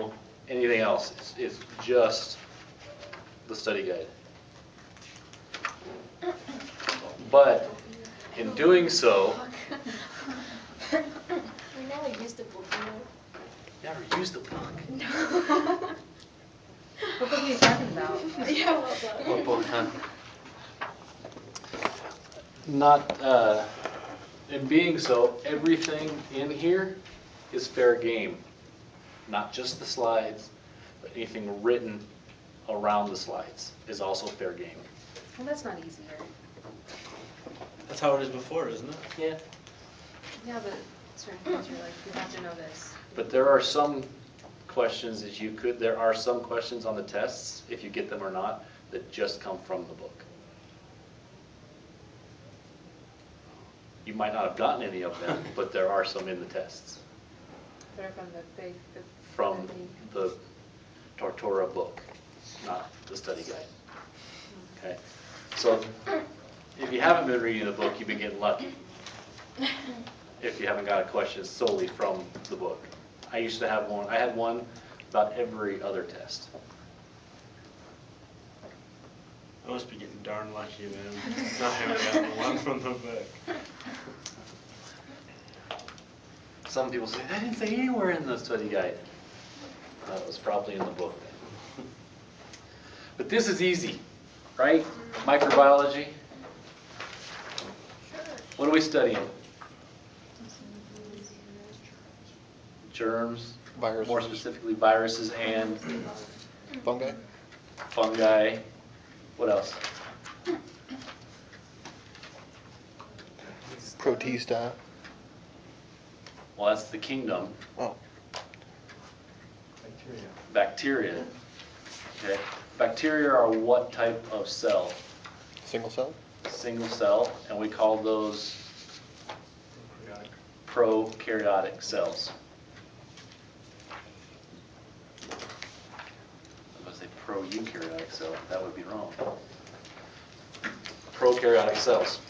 know anything else. It's just the study guide. But in doing so, We never used the book, never used the book. No. What book are you talking about? Yeah, what book? What book, huh? Not, in being so, everything in here is fair game. Not just the slides, but anything written around the slides is also fair game. Well, that's not easier. That's how it is before, isn't it? Yeah. Yeah, but certain things you're like, you have to know this. But there are some questions that there are some questions on the tests, if you get them or not, that just come from the book. You might not have gotten any of them, but there are some in the tests. They're from the big, From the Tortora book, not the study guide. Okay, so if you haven't been reading the book, you've been getting lucky. If you haven't got a question solely from the book. I used to have one, I had one about every other test. I must be getting darn lucky then. I haven't gotten one from the book. Some people say, I didn't say anywhere in the study guide. It was probably in the book then. But this is easy, right? Microbiology. What are we studying? Germs, Viruses. more specifically viruses and Fungi. fungi. What else? Protista. Well, that's the kingdom. Oh. Bacteria. Okay. Bacteria are what type of cell? Single cell. Single cell, and we call those prokaryotic cells. I was going to say pro-eukaryotic cell. That would be wrong. Prokaryotic cells.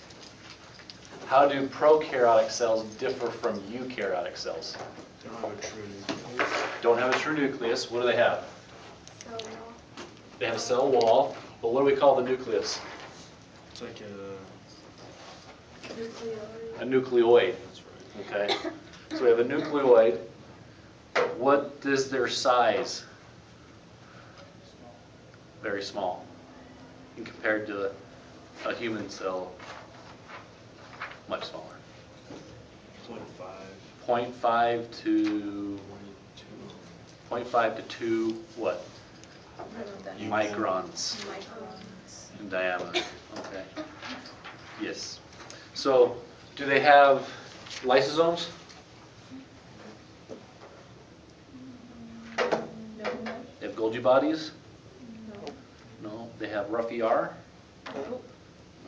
How do prokaryotic cells differ from eukaryotic cells? Don't have a true nucleus. Don't have a true nucleus. What do they have? Cell wall. They have a cell wall, but what do we call the nucleus? It's like a... Nucleoid. A nucleoid. That's right. Okay, so we have a nucleoid. What is their size? Very small, and compared to a human cell, much smaller. 0.5. 0.5 to 0.5 to 2 what? I don't know what that You- means. Microns Microns. in diameter. Okay. Yes. So, do they have lysosomes? No. They have Golgi bodies? No. No. They have rough ER? Nope.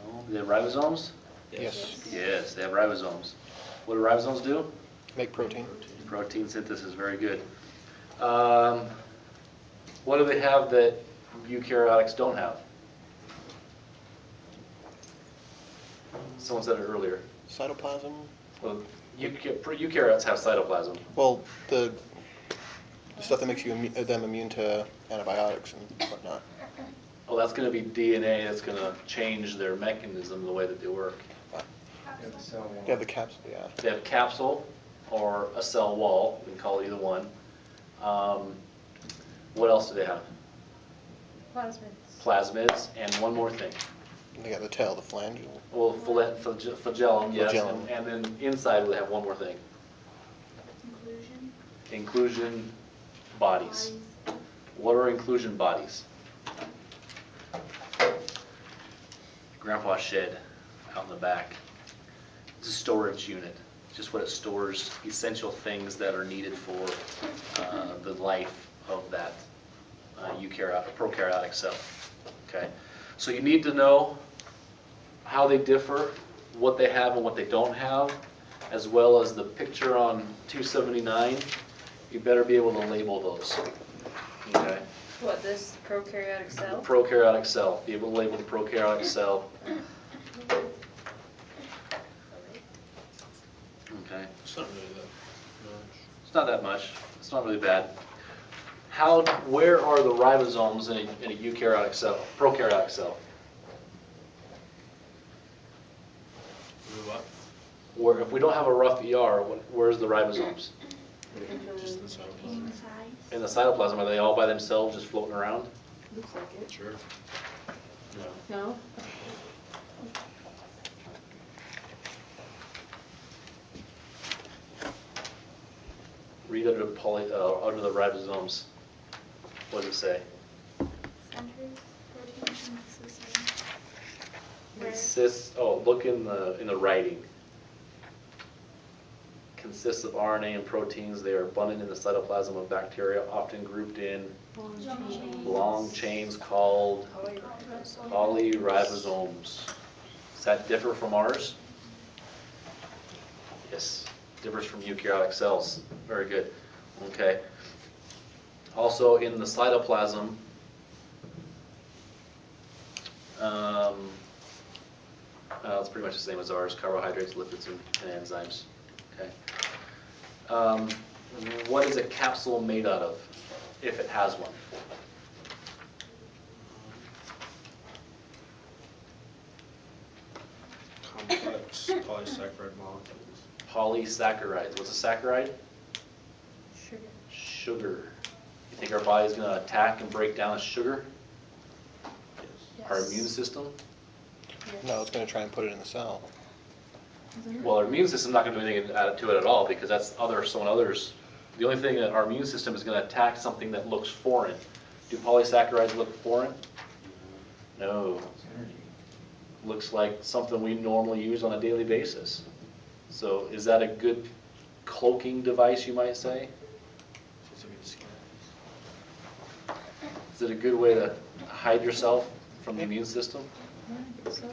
No. They have ribosomes? Yes. Yes, they have ribosomes. What do ribosomes do? Make protein. Protein synthesis, very good. What do they have that eukaryotics don't have? Someone said it earlier. Cytoplasm. Well, eukaryotes have cytoplasm. Well, the stuff that makes them immune to antibiotics and whatnot. Oh, that's going to be DNA. That's going to change their mechanism, the way that they work. Yeah, the capsule. Yeah. They have capsule or a cell wall. We can call it either one. What else do they have? Plasmids. Plasmids, and one more thing. They got the tail, the flagellum. Well, flagellum, yes, Flagellum. and then inside we have one more thing. Inclusion. Inclusion bodies. What are inclusion bodies? Grandpa's shed out in the back. It's a storage unit. Just what it stores essential things that are needed for the life of that prokaryotic cell. Okay, so you need to know how they differ, what they have and what they don't have, as well as the picture on 279. You better be able to label those. Okay. What, this prokaryotic The cell? prokaryotic cell. Be able to label the prokaryotic cell. Okay. It's not really that much. It's not that much. It's not really bad. where are the ribosomes in a eukaryotic cell, prokaryotic cell? What? Where, if we don't have a rough ER, where's the ribosomes? Just the cytoplasm. Inside. In the cytoplasm, are they all by themselves just floating around? Looks like it. Sure. No. No? Read under under the ribosomes. What does it say? Centers, proteins, and systems. Where? Consists, look in the writing. Consists of RNA and proteins. They are abundant in the cytoplasm of bacteria, often grouped in Long Long chain. chain. long chains called polyribosomes. Does that differ from ours? Yes, differs from eukaryotic cells. Very good. Okay. Also in the cytoplasm, it's pretty much the same as ours, carbohydrates, lipids, and enzymes. Okay. What is a capsule made out of, if it has one? Complex polysaccharide molecules. Polysaccharides. What's a saccharide? Sugar. Sugar. You think our body's going to attack and break down sugar? Yes. Our immune system? No, it's going to try and put it in the cell. Well, our immune system's not going to do anything to it at all, because that's someone others. The only thing that our immune system is going to attack something that looks foreign. Do polysaccharides look foreign? No. Looks like something we normally use on a daily basis. So is that a good cloaking device, you might say? It's a good disguise. Is it a good way to hide yourself from the immune system? Yeah, I think so.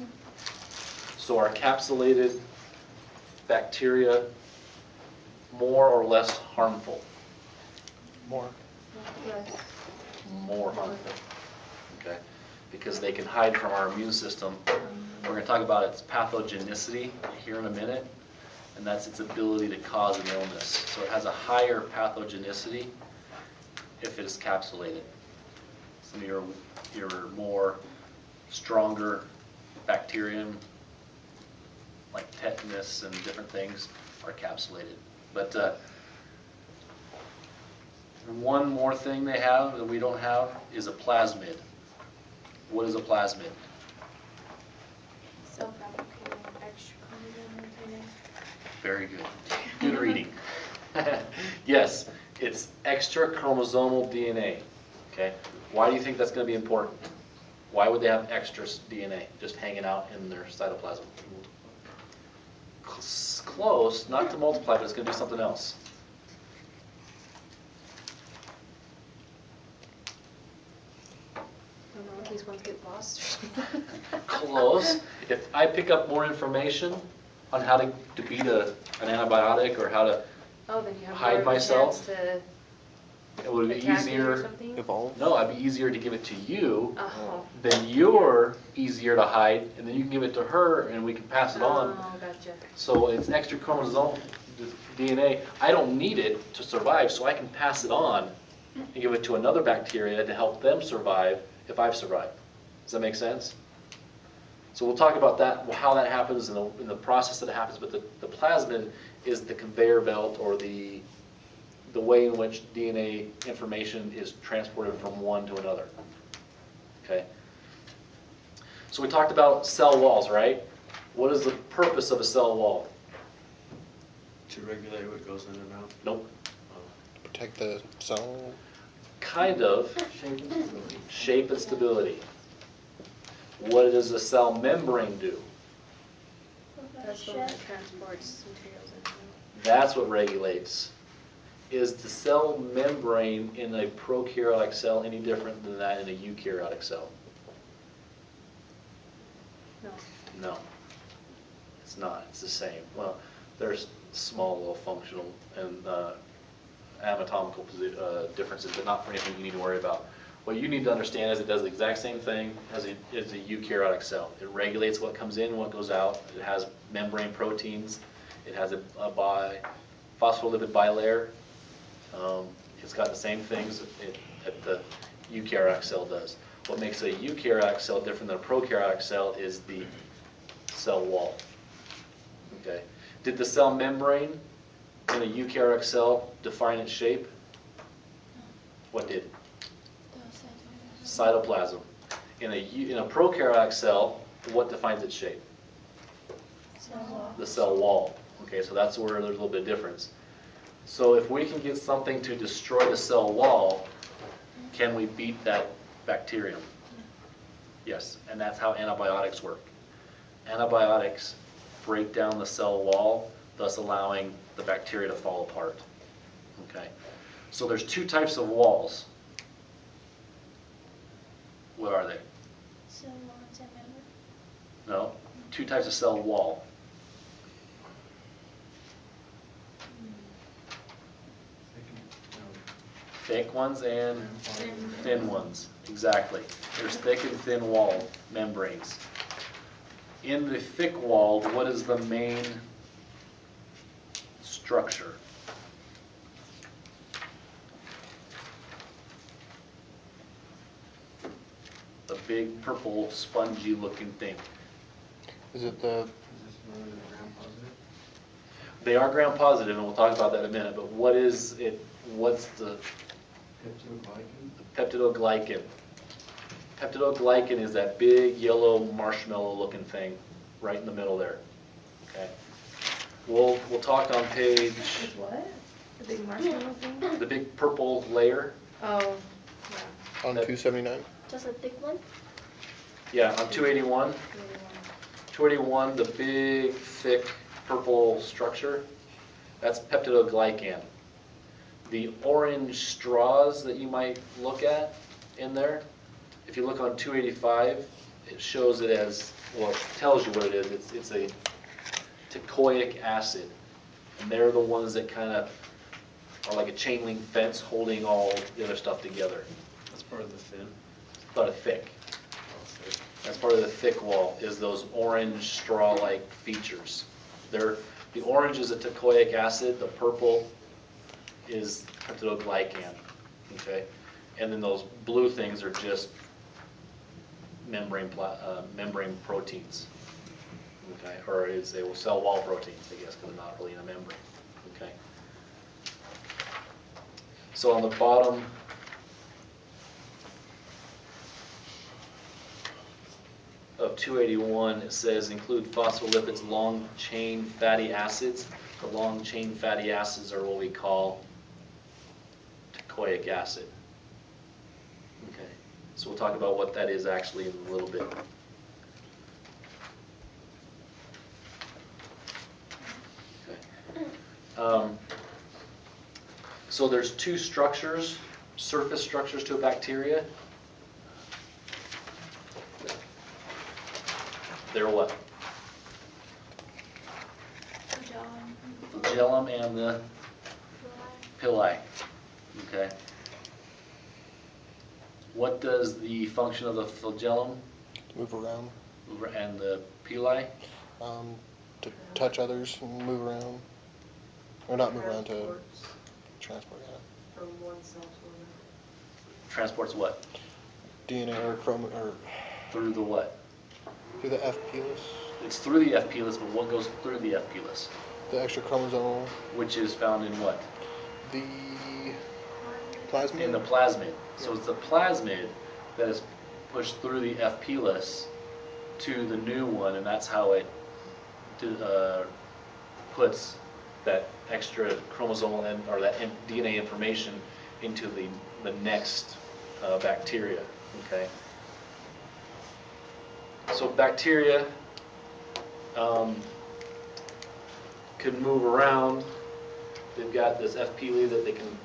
So are capsulated bacteria more or less harmful? More. Less. More harmful. Okay. Because they can hide from our immune system. We're going to talk about its pathogenicity here in a minute, and that's its ability to cause an illness. So it has a higher pathogenicity if it is capsulated. Some of your more stronger bacterium, like tetanus and different things, are capsulated. But one more thing they have that we don't have is a plasmid. What is a plasmid? Self-replicating extra chromosomal DNA. Very good. Good reading. Yes, it's extra chromosomal DNA. Okay. Why do you think that's going to be important? Why would they have extra DNA just hanging out in their cytoplasm? Close, not to multiply, but it's going to do something else. I don't know, in case ones get lost. Close. If I pick up more information on how to beat an antibiotic or how to, Oh, then you have hide more of a myself? chance to it would be attack me or easier. something? Evolve. No, it'd be easier to give it to you. Oh. Then you're easier to hide, and then you can give it to her, and we can pass it on. Oh, gotcha. So it's extra chromosomal DNA. I don't need it to survive, so I can pass it on and give it to another bacteria to help them survive if I've survived. Does that make sense? So we'll talk about that, how that happens in the process that it happens, but the plasmid is the conveyor belt, or the way in which DNA information is transported from one to another. Okay? So we talked about cell walls, right? What is the purpose of a cell wall? To regulate what goes in and out. Nope. Protect the cell. Kind of. Shape and stability. What does the cell membrane do? That's the one that transports materials in and out. That's what regulates. Is the cell membrane in a prokaryotic cell any different than that in a eukaryotic cell? No. No. It's not. It's the same. Well, there's small little functional and anatomical differences, but not for anything you need to worry about. What you need to understand is it does the exact same thing as a eukaryotic cell. It regulates what comes in, what goes out. It has membrane proteins. It has a phospholipid bilayer. It's got the same things that the eukaryotic cell does. What makes a eukaryotic cell different than a prokaryotic cell is the cell wall. Okay. Did the cell membrane in a eukaryotic cell define its shape? What did? Cytoplasm. In a prokaryotic cell, what defines its shape? The cell wall. Okay, so that's where there's a little bit of difference. So if we can get something to destroy the cell wall, can we beat that bacterium? Yes, and that's how antibiotics work. Antibiotics break down the cell wall, thus allowing the bacteria to fall apart. Okay, so there's two types of walls. What are they? Cell walls and membrane. No, two types of cell wall. Thick ones and thin ones, exactly. There's thick and thin wall membranes. In the thick walled, what is the main structure? The big purple spongy looking thing. Is it the, They are gram positive, and we'll talk about that in a minute, but what is it, what's the peptidoglycan? Peptidoglycan is that big yellow marshmallow looking thing right in the middle there. Okay. We'll talk on page, What? The big marshmallow thing? the big purple layer. Oh, yeah. on 279? Just a thick one? Yeah, on 281. 281, the big, thick, purple structure, that's peptidoglycan. The orange straws that you might look at in there, if you look on 285, it shows it as, well, it tells you what it is. It's a teichoic acid. And they're the ones that kind of are like a chain link fence holding all the other stuff together. That's part of the thin. It's part of thick. That's part of the thick wall, is those orange straw-like features. The orange is a teichoic acid, the purple is peptidoglycan, okay? And then those blue things are just membrane proteins, okay? Or they will cell wall proteins, I guess, because they're not really in a membrane, okay? So on the bottom, of 281, it says include phospholipids, long chain fatty acids. The long chain fatty acids are what we call teichoic acid. Okay, so we'll talk about what that is actually in a little bit. Okay. So there's two structures, surface structures to a bacteria. They're what? Flagellum and the pili. Okay. What does the function of the flagellum Move around. and the pili? To touch others and move around. Or not move around, to transport, yeah. From one cell to another. Transports what? DNA or Through the what? through the F pilus, It's through the F pilus, but what goes through the F pilus? the extra chromosomal, Which is found in what? the plasmid. In the plasmid. So it's the plasmid that is pushed through the F pilus to the new one, and that's how it puts that extra chromosomal or that DNA information into the next bacteria. Okay. So bacteria can move around. They've got this F pili that they can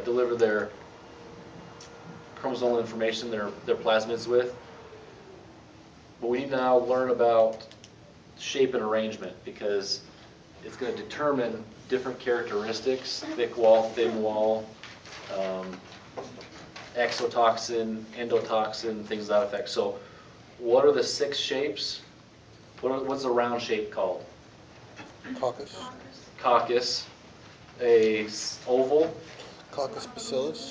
deliver their chromosomal information, their plasmids with. But we need to now learn about shape and arrangement, because it's going to determine different characteristics, thick wall, thin wall, exotoxin, endotoxin, things to that effect. So what are the 6 shapes? What's the round shape called? Coccus. Coccus. a oval. Coccus bacillus.